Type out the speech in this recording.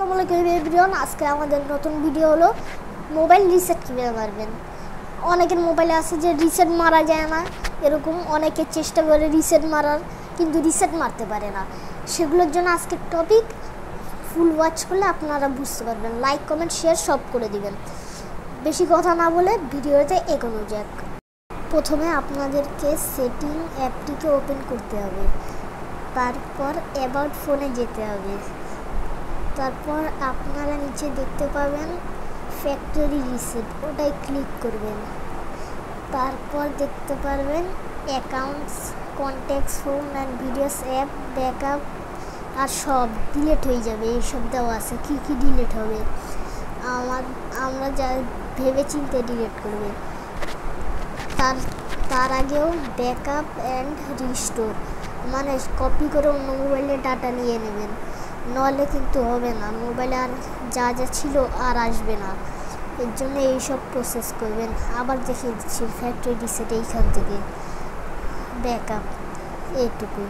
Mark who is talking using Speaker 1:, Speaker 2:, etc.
Speaker 1: আসসালামু আলাইকুম এভরিওয়ান। আজকে আমাদের নতুন ভিডিও হলো মোবাইল রিসেট কীভাবে মারবেন। অনেকের মোবাইলে আছে যে রিসেট মারা যায় না, এরকম অনেকে চেষ্টা করে রিসেট মারার, কিন্তু রিসেট মারতে পারে না। সেগুলোর জন্য আজকের টপিক ফুল ওয়াচ করলে আপনারা বুঝতে পারবেন। লাইক কমেন্ট শেয়ার সব করে দিবেন। বেশি কথা না বলে ভিডিওতে এগোনো যাক। প্রথমে আপনাদেরকে সেটিং অ্যাপটিকে ওপেন করতে হবে, তারপর অ্যাবাউট ফোনে যেতে হবে, তারপর আপনারা নিচে দেখতে পাবেন ফ্যাক্টরি রিসেট, ওটাই ক্লিক করবেন। তারপর দেখতে পারবেন accounts, contacts, phone and videos, app, backup আর সব ডিলিট হয়ে যাবে। এইসব দেওয়া আছে কী কী ডিলিট হবে, আমরা যা ভেবে চিন্তে ডিলিট করবে। তার আগেও ব্যাকআপ অ্যান্ড রিস্টোর, মানে কপি করে অন্য মোবাইলে ডাটা নিয়ে নেবেন, নইলে কিন্তু হবে না, মোবাইলে আর যা যা ছিল আর আসবে না। এর জন্য এইসব প্রসেস করবেন। আবার দেখিয়ে দিচ্ছি ফ্যাক্টরি রিসেট, এইখান থেকে ব্যাকআপ, এইটুকুই।